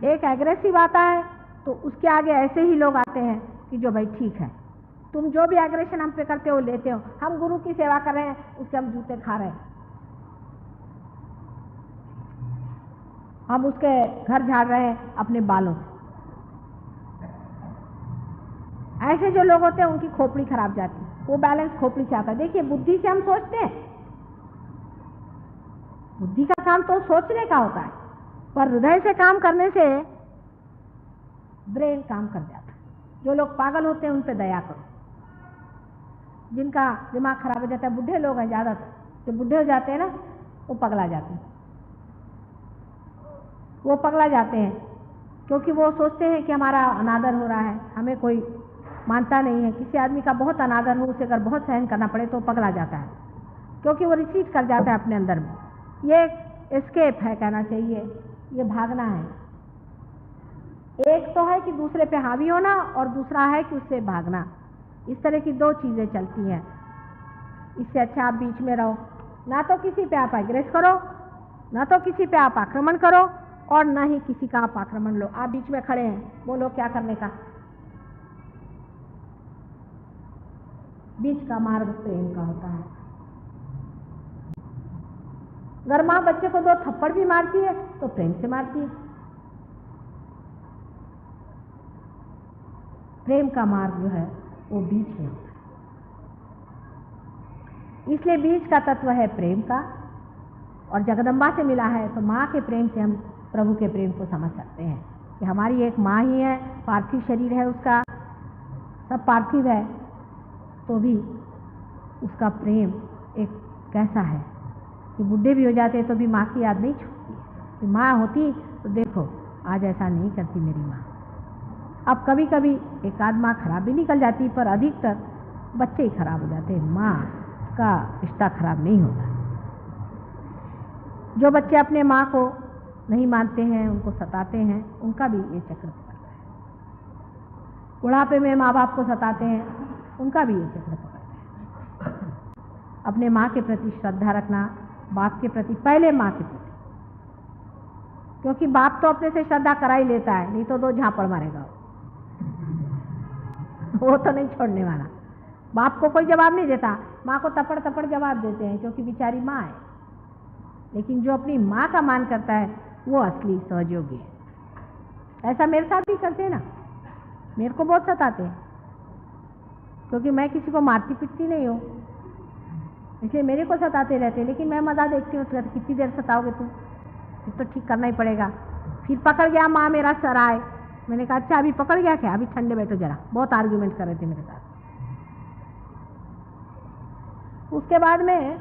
एक एग्रेसिव आता है तो उसके आगे ऐसे ही लोग आते हैं कि जो भाई ठीक है, तुम जो भी एग्रेशन हम पे करते हो लेते हो, हम गुरु की सेवा कर रहे हैं, उससे हम जूते खा रहे हैं, हम उसके घर झाड़ रहे हैं अपने बालों से। ऐसे जो लोग होते हैं उनकी खोपड़ी खराब जाती है, वो बैलेंस खोपड़ी से आता है। देखिए बुद्धि से हम सोचते हैं, बुद्धि का काम तो सोचने का होता है, पर हृदय से काम करने से ब्रेन काम कर जाता है। जो लोग पागल होते हैं उन पे दया करो, जिनका दिमाग खराब हो जाता है, बुढ़े लोग हैं ज़्यादातर, जो बुढ़े हो जाते हैं ना वो पगला जाते हैं। वो पगला जाते हैं क्योंकि वो सोचते हैं कि हमारा अनादर हो रहा है, हमें कोई मानता नहीं है। किसी आदमी का बहुत अनादर हो, उसे अगर बहुत सहन करना पड़े तो पगला जाता है, क्योंकि वो रिसीव कर जाता है अपने अंदर में। ये एस्केप है, कहना चाहिए, ये भागना है। एक तो है कि दूसरे पे हावी होना और दूसरा है कि उससे भागना। इस तरह की दो चीज़ें चलती हैं। इससे अच्छा आप बीच में रहो, ना तो किसी पे आप एग्रेस करो, ना तो किसी पे आप आक्रमण करो, और न ही किसी का आप आक्रमण लो। आप बीच में खड़े हैं, बोलो क्या करने का। बीच का मार्ग प्रेम का होता है। अगर माँ बच्चे को 2 थप्पड़ भी मारती है तो प्रेम से मारती है। प्रेम का मार्ग जो है वो बीच में होता है। इसलिए बीच का तत्व है प्रेम का, और जगदम्बा से मिला है तो माँ के प्रेम से हम प्रभु के प्रेम को समझ सकते हैं कि हमारी एक माँ ही है, पार्थिव शरीर है उसका, सब पार्थिव है, तो भी उसका प्रेम एक कैसा है कि बुढ़े भी हो जाते हैं तो भी माँ की याद नहीं छूटती। कि माँ होती तो देखो आज ऐसा नहीं करती मेरी माँ। अब कभी कभी एक आध माँ खराब भी निकल जाती, पर अधिकतर बच्चे ही खराब हो जाते हैं, माँ का रिश्ता खराब नहीं होता। जो बच्चे अपने माँ को नहीं मानते हैं, उनको सताते हैं, उनका भी ये चक्र पकड़ता है। बुढ़ापे में माँ बाप को सताते हैं, उनका भी ये चक्र पकड़ता है। अपने माँ के प्रति श्रद्धा रखना, बाप के प्रति, पहले माँ के प्रति, क्योंकि बाप तो अपने से श्रद्धा करा ही लेता है, नहीं तो 2 झापड़ मारेगा वो तो नहीं छोड़ने वाला। बाप को कोई जवाब नहीं देता, माँ को तपड़ तपड़ जवाब देते हैं क्योंकि बेचारी माँ है। लेकिन जो अपनी माँ का मान करता है वो असली सहयोगी है। ऐसा मेरे साथ भी करते हैं ना, मेरे को बहुत सताते हैं, क्योंकि मैं किसी को मारती पीटती नहीं हूँ, इसलिए मेरे को सताते रहते हैं। लेकिन मैं मज़ा देखती हूँ, कितनी देर सताओगे तुम, फिर तो ठीक करना ही पड़ेगा। फिर पकड़ गया माँ मेरा सर आए, मैंने कहा अच्छा अभी पकड़ गया क्या, अभी ठंडे बैठो जरा। बहुत आर्ग्यूमेंट कर रहे थे मेरे साथ। उसके बाद में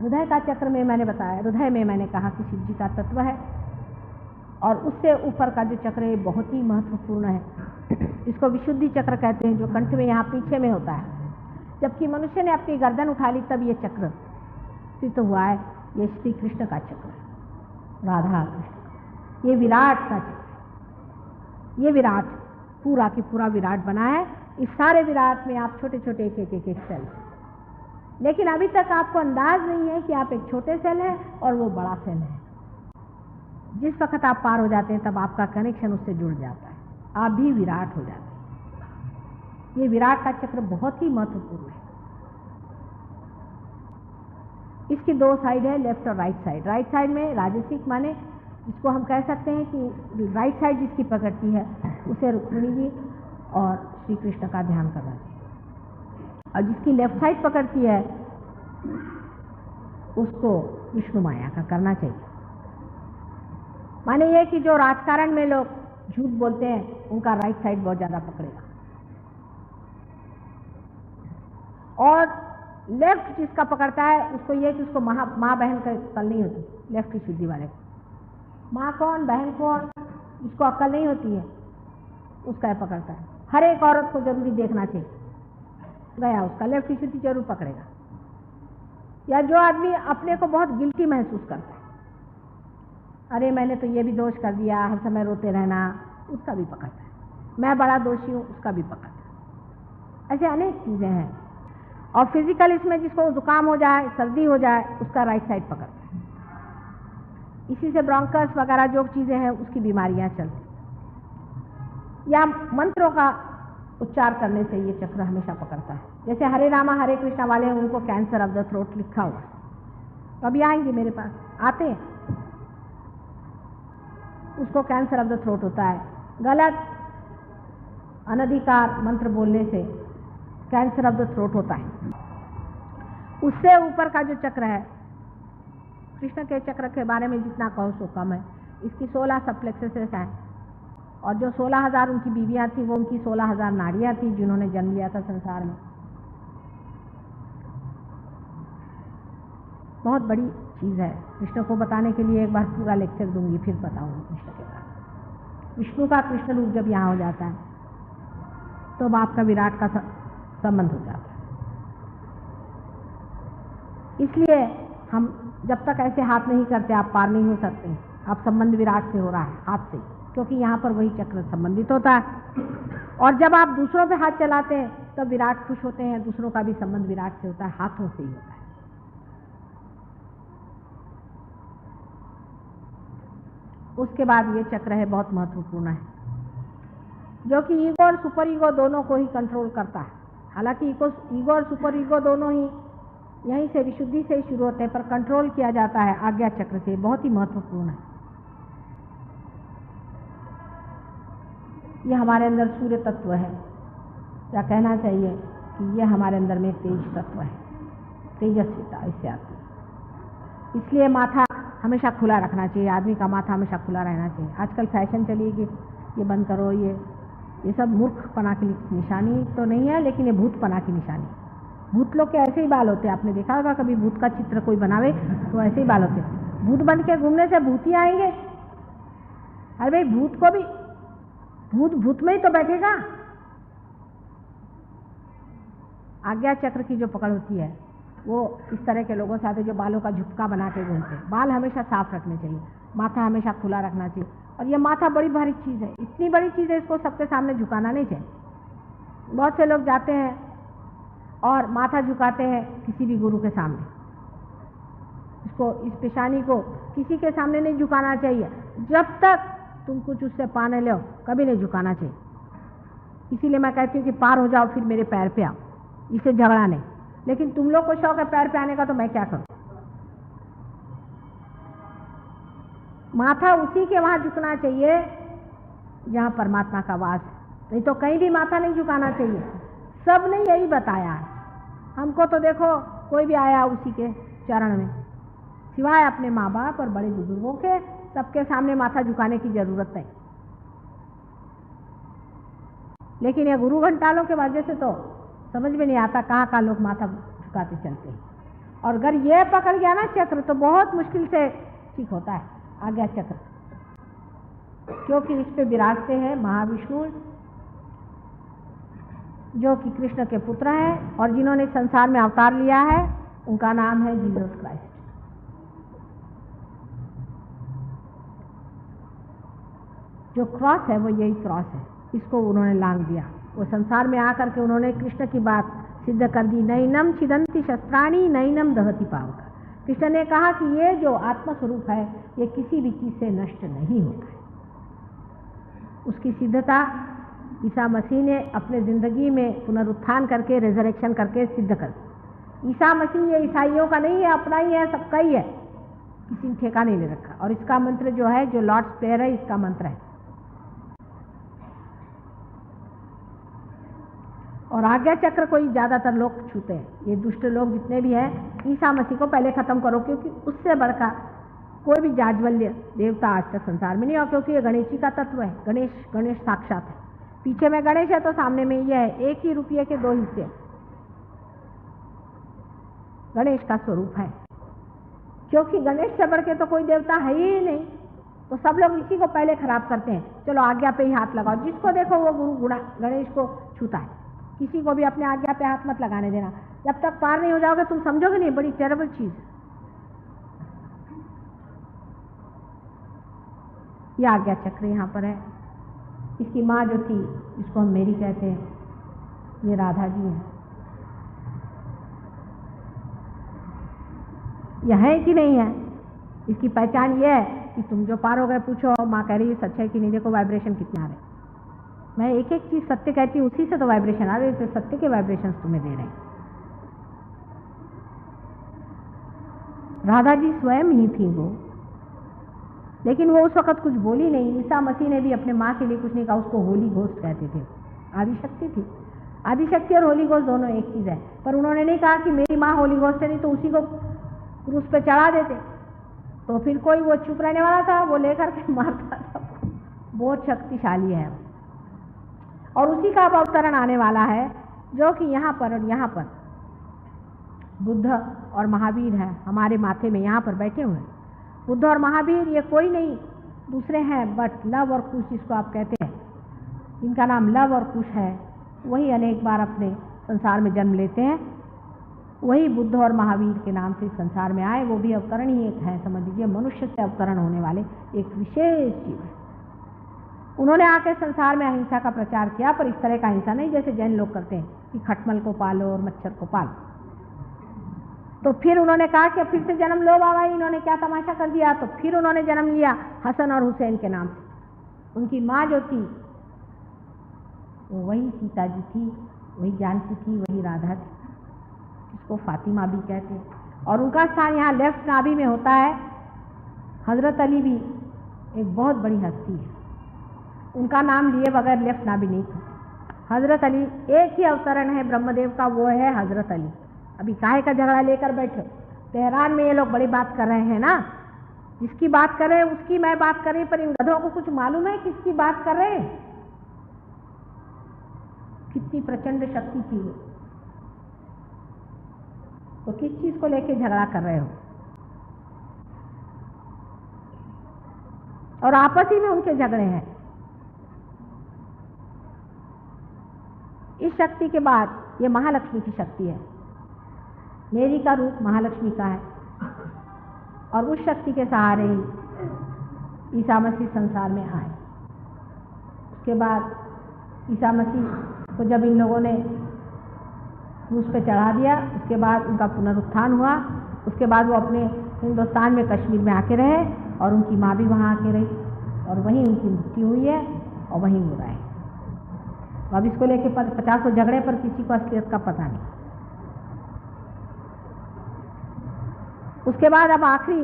हृदय का चक्र में मैंने बताया, हृदय में मैंने कहा कि शिव जी का तत्व है, और उससे ऊपर का जो चक्र है बहुत ही महत्वपूर्ण है। इसको विशुद्धि चक्र कहते हैं, जो कंठ में यहाँ पीछे में होता है। जबकि मनुष्य ने अपनी गर्दन उठा ली तब ये चक्र स्थित हुआ है। ये श्री कृष्ण का चक्र है, राधा कृष्ण, ये विराट का चक्र। ये विराट पूरा की पूरा विराट बना है। इस सारे विराट में आप छोटे छोटे एक सेल, लेकिन अभी तक आपको अंदाज नहीं है कि आप एक छोटे सेल हैं और वो बड़ा सेल है। जिस वक्त आप पार हो जाते हैं तब आपका कनेक्शन उससे जुड़ जाता है, आप भी विराट हो जाते हैं। ये विराट का चक्र बहुत ही महत्वपूर्ण है। इसकी 2 साइड है, लेफ्ट और राइट साइड। राइट साइड में राजसिक माने जिसको हम कह सकते हैं कि राइट साइड जिसकी पकड़ती है उसे रुक्मिणी जी और श्री कृष्ण का ध्यान करना चाहिए, और जिसकी लेफ्ट साइड पकड़ती है उसको विष्णु माया का करना चाहिए। माने ये कि जो राजकारण में लोग झूठ बोलते हैं उनका राइट साइड बहुत ज़्यादा पकड़ेगा, और लेफ्ट जिसका पकड़ता है उसको ये कि उसको माँ बहन का अक्ल नहीं होती। लेफ्ट की शुद्धि वाले को माँ कौन बहन कौन जिसको अक्ल नहीं होती है उसका ये पकड़ता है। हर एक औरत को जरूरी देखना चाहिए, गया उसका लेफ्ट की शुद्धि जरूर पकड़ेगा। या जो आदमी अपने को बहुत गिल्टी महसूस करता है, अरे मैंने तो ये भी दोष कर दिया, हर समय रोते रहना, उसका भी पकड़ता है। मैं बड़ा दोषी हूँ, उसका भी पकड़ता है। ऐसे अनेक चीज़ें हैं। और फिजिकल इसमें जिसको जुकाम हो जाए, सर्दी हो जाए, उसका राइट साइड पकड़ता है। इसी से ब्रोंकस वगैरह जो चीज़ें हैं उसकी बीमारियां चलती। या मंत्रों का उच्चार करने से ये चक्र हमेशा पकड़ता है। जैसे हरे रामा हरे कृष्णा वाले हैं, उनको कैंसर ऑफ द थ्रोट लिखा हुआ है। अभी आएंगे मेरे पास, आते हैं, उसको कैंसर ऑफ द थ्रोट होता है। गलत अनधिकार मंत्र बोलने से कैंसर ऑफ द थ्रोट होता है। उससे ऊपर का जो चक्र है, कृष्ण के चक्र के बारे में जितना कहो सो कम है। इसकी 16 सबप्लेक्सेस हैं, और जो 16,000 उनकी बीवियां थी वो उनकी 16,000 नाड़ियां थी जिन्होंने जन्म लिया था संसार में। बहुत बड़ी चीज़ है। कृष्ण को बताने के लिए एक बार पूरा लेक्चर दूंगी, फिर बताऊंगी कृष्ण के बारे में। विष्णु का कृष्ण रूप जब यहाँ हो जाता है तो बाप का विराट का संबंध हो जाता है। इसलिए हम जब तक ऐसे हाथ नहीं करते आप पार नहीं हो सकते। आप संबंध विराट से हो रहा है, हाथ से, क्योंकि यहाँ पर वही चक्र संबंधित होता है। और जब आप दूसरों पे हाथ चलाते हैं तब विराट खुश होते हैं। दूसरों का भी संबंध विराट से होता है, हाथों से ही होता है। उसके बाद ये चक्र है बहुत महत्वपूर्ण है, जो कि ईगो और सुपर ईगो दोनों को ही कंट्रोल करता है। हालांकि ईगो और सुपर ईगो दोनों ही यहीं से विशुद्धि से ही शुरू होते हैं, पर कंट्रोल किया जाता है आज्ञा चक्र से। बहुत ही महत्वपूर्ण है। ये हमारे अंदर सूर्य तत्व है, या कहना चाहिए कि ये हमारे अंदर में तेज तत्व है, तेजस्विता इससे आती है। इसलिए माथा हमेशा खुला रखना चाहिए, आदमी का माथा हमेशा खुला रहना चाहिए। आजकल फैशन चली कि ये बंद करो, ये सब मूर्खपना की निशानी तो नहीं है, लेकिन ये भूतपना की निशानी। भूत लोग के ऐसे ही बाल होते हैं, आपने देखा होगा कभी भूत का चित्र कोई बनावे तो ऐसे ही बाल होते हैं। भूत बन के घूमने से भूत ही आएंगे। अरे भाई, भूत को भी भूत में ही तो बैठेगा। आज्ञा चक्र की जो पकड़ होती है वो इस तरह के लोगों से आते जो बालों का झुटका बना के घूमते हैं। बाल हमेशा साफ रखने चाहिए, माथा हमेशा खुला रखना चाहिए। और ये माथा बड़ी भारी चीज़ है, इतनी बड़ी चीज़ है, इसको सबके सामने झुकाना नहीं चाहिए। बहुत से लोग जाते हैं और माथा झुकाते हैं किसी भी गुरु के सामने। इसको, इस पेशानी को किसी के सामने नहीं झुकाना चाहिए। जब तक तुम कुछ उससे पाने लो कभी नहीं झुकाना चाहिए। इसीलिए मैं कहती हूँ कि पार हो जाओ फिर मेरे पैर पे आओ, इसे झगड़ा नहीं। लेकिन तुम लोग को शौक है पैर पे आने का, तो मैं क्या करूं। माथा उसी के वहां झुकना चाहिए जहां परमात्मा का वास है, नहीं तो कहीं भी माथा नहीं झुकाना चाहिए। सब ने यही बताया है हमको। तो देखो कोई भी आया उसी के चरण में, सिवाय अपने माँ बाप और बड़े बुजुर्गों के, सबके सामने माथा झुकाने की जरूरत नहीं। लेकिन ये गुरु घंटालों के वजह से तो समझ में नहीं आता कहाँ लोग माथा झुकाते चलते हैं। और अगर ये पकड़ गया ना चक्र, तो बहुत मुश्किल से ठीक होता है आज्ञा चक्र, क्योंकि इस पे विराजते हैं महाविष्णु, जो कि कृष्ण के पुत्र हैं और जिन्होंने संसार में अवतार लिया है। उनका नाम है जीसस क्राइस्ट। जो क्रॉस है वो यही क्रॉस है, इसको उन्होंने लांग दिया। वो संसार में आकर के उन्होंने कृष्ण की बात सिद्ध कर दी। नैनम छिदंती शस्त्राणी नैनम दहति पावक। कृष्ण ने कहा कि ये जो आत्मस्वरूप है ये किसी भी चीज से नष्ट नहीं होता है। उसकी सिद्धता ईसा मसीह ने अपने जिंदगी में पुनरुत्थान करके, रिजरेक्शन करके सिद्ध कर दी। ईसा मसीह ये ईसाइयों का नहीं है, अपना ही है, सबका ही है, किसी ने ठेका नहीं ले रखा। और इसका मंत्र जो है, जो लॉर्ड्स प्रेयर है, इसका मंत्र है। और आज्ञा चक्र को ही ज़्यादातर लोग छूते हैं। ये दुष्ट लोग जितने भी हैं, ईसा मसीह को पहले ख़त्म करो, क्योंकि उससे बढ़कर कोई भी जाज्वल्य देवता आज तक संसार में नहीं। और क्योंकि ये गणेश जी का तत्व है, गणेश साक्षात है। पीछे में गणेश है तो सामने में ये है। एक ही रुपये के दो हिस्से गणेश का स्वरूप है, क्योंकि गणेश से बढ़ के तो कोई देवता है ही नहीं। तो सब लोग इसी को पहले खराब करते हैं। चलो आज्ञा पे ही हाथ लगाओ, जिसको देखो वो गुरु गुणा गणेश को छूता है। किसी को भी अपने आज्ञा पे हाथ मत लगाने देना। जब तक पार नहीं हो जाओगे तुम समझोगे नहीं, बड़ी टेरेबल चीज। ये आज्ञा चक्र यहाँ पर है। इसकी माँ जो थी, जिसको हम मेरी कहते हैं, ये राधा जी है। यह है कि नहीं है, इसकी पहचान ये है कि तुम जो पार हो गए पूछो, माँ कह रही है सच है कि नहीं, देखो वाइब्रेशन कितने आ रहे। मैं एक एक चीज सत्य कहती हूँ, उसी से तो वाइब्रेशन आ रहे, सत्य के वाइब्रेशंस तुम्हें दे रहे हैं। राधा जी स्वयं ही थी वो, लेकिन वो उस वक्त कुछ बोली नहीं। ईसा मसीह ने भी अपने माँ के लिए कुछ नहीं कहा, उसको होली घोस्ट कहते थे। आदिशक्ति थी। आदिशक्ति और होली घोस्ट दोनों एक चीज है, पर उन्होंने नहीं कहा कि मेरी माँ होली घोस्ट है, नहीं तो उसी को क्रूस पे चढ़ा देते। तो फिर कोई वो चुप रहने वाला था, वो लेकर के मारता था। बहुत शक्तिशाली है और उसी का अब अवतरण आने वाला है, जो कि यहाँ पर और यहाँ पर बुद्ध और महावीर है हमारे माथे में, यहाँ पर बैठे हुए हैं। बुद्ध और महावीर ये कोई नहीं दूसरे हैं बट लव और कुश, जिसको आप कहते हैं। इनका नाम लव और कुश है। वही अनेक बार अपने संसार में जन्म लेते हैं। वही बुद्ध और महावीर के नाम से संसार में आए। वो भी अवतरण ही एक है, समझ लीजिए, मनुष्य से अवतरण होने वाले एक विशेष जीव है। उन्होंने आके संसार में अहिंसा का प्रचार किया, पर इस तरह का अहिंसा नहीं जैसे जैन लोग करते हैं कि खटमल को पालो और मच्छर को पालो। तो फिर उन्होंने कहा कि फिर से जन्म लो बाबा, इन्होंने क्या तमाशा कर दिया। तो फिर उन्होंने जन्म लिया हसन और हुसैन के नाम से। उनकी माँ जो थी वो वही सीता जी थी, वही जानकी थी, वही राधा थी, जिसको फातिमा भी कहते हैं। और उनका स्थान यहाँ लेफ्ट नाभि में होता है। हज़रत अली भी एक बहुत बड़ी हस्ती है, उनका नाम लिए बगैर लेफ्ट नाभि नहीं थी। हज़रत अली एक ही अवतरण है ब्रह्मदेव का, वो है हज़रत अली। अभी काहे का झगड़ा लेकर बैठे। तेहरान में ये लोग बड़ी बात कर रहे हैं ना, जिसकी बात कर रहे हैं उसकी मैं बात कर रही, पर इन गधों को कुछ मालूम है किसकी बात कर रहे हैं? कितनी प्रचंड शक्ति थी वो। तो किस चीज को लेके झगड़ा कर रहे हो? और आपस ही में उनके झगड़े हैं। इस शक्ति के बाद ये महालक्ष्मी की शक्ति है। मेरी का रूप महालक्ष्मी का है, और उस शक्ति के सहारे ही ईसा मसीह संसार में आए। उसके बाद ईसा मसीह को जब इन लोगों ने क्रूस पे चढ़ा दिया, उसके बाद उनका पुनरुत्थान हुआ। उसके बाद वो अपने हिंदुस्तान में कश्मीर में आके रहे, और उनकी माँ भी वहाँ आके रही, और वहीं उनकी मृत्यु हुई है और वहीं वो रहे। अब इसको लेके 50 झगड़े, पर किसी को असलियत का पता नहीं। उसके बाद अब आखिरी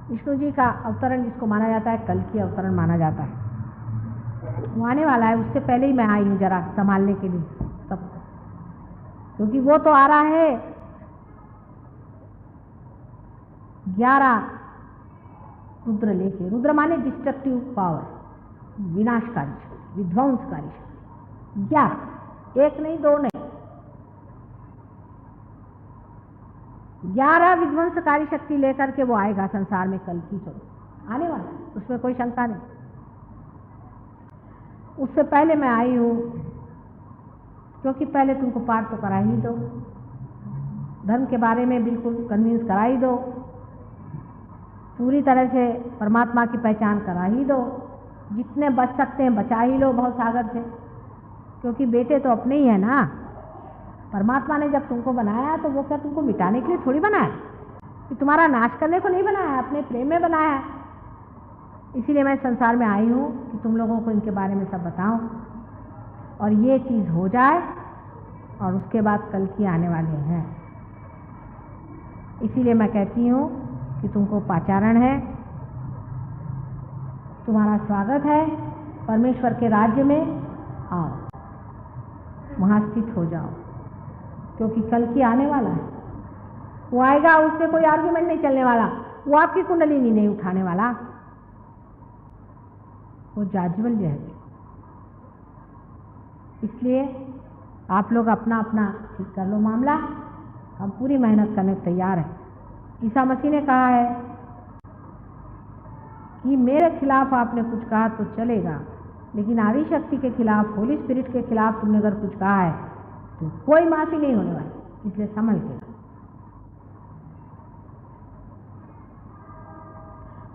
विष्णु जी का अवतरण, जिसको माना जाता है कल की अवतरण माना जाता है, वो आने वाला है। उससे पहले ही मैं आई हूँ जरा संभालने के लिए सब, क्योंकि वो तो आ रहा है 11 रुद्र लेके। रुद्र माने डिस्ट्रक्टिव पावर, विनाशकारी शक्ति, विध्वंसकारी शक्ति। 11, एक नहीं, 2 नहीं, 11 विध्वंसकारी शक्ति लेकर के वो आएगा संसार में कल की स्वरूप। आने वाला, उसमें कोई शंका नहीं। उससे पहले मैं आई हूँ, क्योंकि पहले तुमको पाठ तो करा ही दो, धर्म के बारे में बिल्कुल कन्विंस करा ही दो, पूरी तरह से परमात्मा की पहचान करा ही दो, जितने बच सकते हैं बचा ही लो भवसागर से, क्योंकि बेटे तो अपने ही है ना। परमात्मा ने जब तुमको बनाया तो वो क्या तुमको मिटाने के लिए थोड़ी बनाया, कि तुम्हारा नाश करने को नहीं बनाया, अपने प्रेम में बनाया। इसीलिए मैं संसार में आई हूँ कि तुम लोगों को इनके बारे में सब बताऊं, और ये चीज़ हो जाए, और उसके बाद कल की आने वाले हैं। इसीलिए मैं कहती हूँ कि तुमको पाचारण है, तुम्हारा स्वागत है, परमेश्वर के राज्य में आओ, वहाँ स्थित हो जाओ, क्योंकि कल की आने वाला है। वो आएगा, उससे कोई आर्ग्यूमेंट नहीं चलने वाला, वो आपकी कुंडलिनी नहीं उठाने वाला, वो जाज्वल्य है। इसलिए आप लोग अपना अपना ठीक कर लो मामला, हम पूरी मेहनत करने को तैयार हैं। ईसा मसीह ने कहा है कि मेरे खिलाफ आपने कुछ कहा तो चलेगा, लेकिन आदि शक्ति के खिलाफ, होली स्पिरिट के खिलाफ तुमने अगर कुछ कहा है तो कोई माफी नहीं होने वाली, इसलिए संभल के।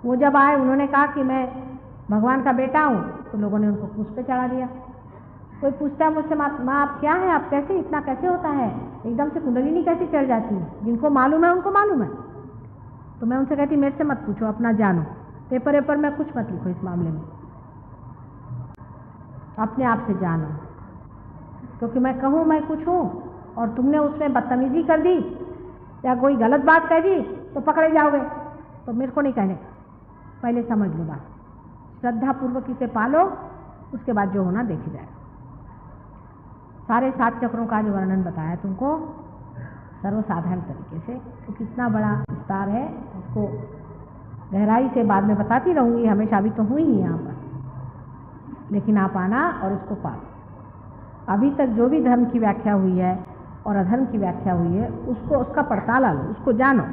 वो जब आए, उन्होंने कहा कि मैं भगवान का बेटा हूँ, तो लोगों ने उनको क्रूस पे चढ़ा दिया। कोई पूछता है मुझसे, माँ आप क्या हैं, आप कैसे, इतना कैसे होता है, एकदम से कुंडलिनी कैसे चढ़ जाती है? जिनको मालूम है उनको मालूम है। तो मैं उनसे कहती, मेरे से मत पूछो, अपना जानो, पेपर वेपर में कुछ मत लिखो इस मामले में, अपने आप से जानो। क्योंकि मैं कहूँ मैं कुछ हूँ और तुमने उसमें बदतमीजी कर दी या कोई गलत बात कह दी तो पकड़े जाओगे, तो मेरे को नहीं कहने, पहले समझ लो बात, श्रद्धापूर्वक इसे पालो, उसके बाद जो होना देखी जाएगा। सारे 7 चक्रों का जो वर्णन बताया तुमको सर्वसाधारण तरीके से, तो कितना बड़ा विस्तार है, उसको गहराई से बाद में बताती रहूँगी, हमेशा अभी तो हुई ही यहाँ पर, लेकिन आप आना और इसको पालो। अभी तक जो भी धर्म की व्याख्या हुई है और अधर्म की व्याख्या हुई है, उसको, उसका पड़ताल लो, उसको जानो।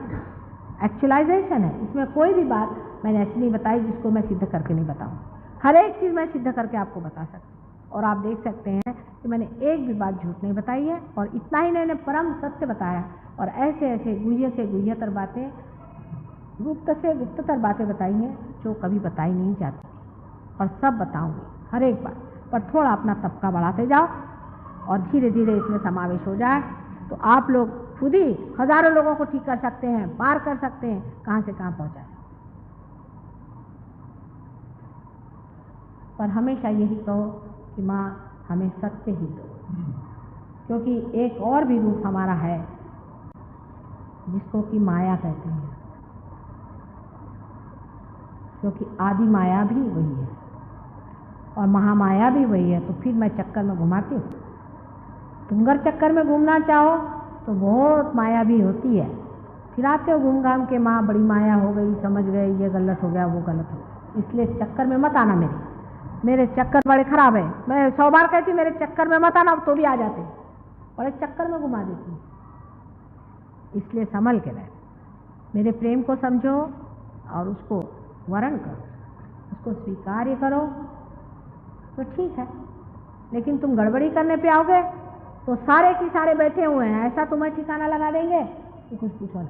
एक्चुअलाइजेशन है, इसमें कोई भी बात मैंने ऐसी नहीं बताई जिसको मैं सिद्ध करके नहीं बताऊँ। हर एक चीज़ मैं सिद्ध करके आपको बता सकती हूँ, और आप देख सकते हैं कि मैंने एक भी बात झूठ नहीं बताई है, और इतना ही मैंने परम सत्य बताया, और ऐसे ऐसे गुह्य से गुह्यतर बातें, गुप्त से गुप्ततर बातें बताई हैं जो कभी बताई नहीं जाती, और सब बताऊँगी हर एक बात। पर थोड़ा अपना तबका बढ़ाते जाओ और धीरे धीरे इसमें समावेश हो जाए, तो आप लोग खुद ही हजारों लोगों को ठीक कर सकते हैं, पार कर सकते हैं, कहाँ से कहाँ पहुँचाए। पर हमेशा यही कहो कि माँ हमें सत्य ही दो, क्योंकि एक और भी रूप हमारा है जिसको कि माया कहते हैं, क्योंकि आदि माया भी वही है और महामाया भी वही है। तो फिर मैं चक्कर में घुमाती हूँ। तुम अगर चक्कर में घूमना चाहो तो बहुत माया भी होती है, फिर आते हो घूम घाम के माँ बड़ी माया हो गई, समझ गए ये गलत हो गया वो गलत हो गया। इसलिए चक्कर में मत आना, मेरे चक्कर बड़े खराब है। मैं 100 बार कहती मेरे चक्कर में मत आना, तो भी आ जाते, बड़े चक्कर में घुमा देती हूँ। इसलिए संभल के रहे, मेरे प्रेम को समझो और उसको वर्ण करो, उसको स्वीकार्य करो तो ठीक है। लेकिन तुम गड़बड़ी करने पे आओगे तो सारे की सारे बैठे हुए हैं, ऐसा तुम्हें ठिकाना लगा देंगे कि कुछ पूछो ना।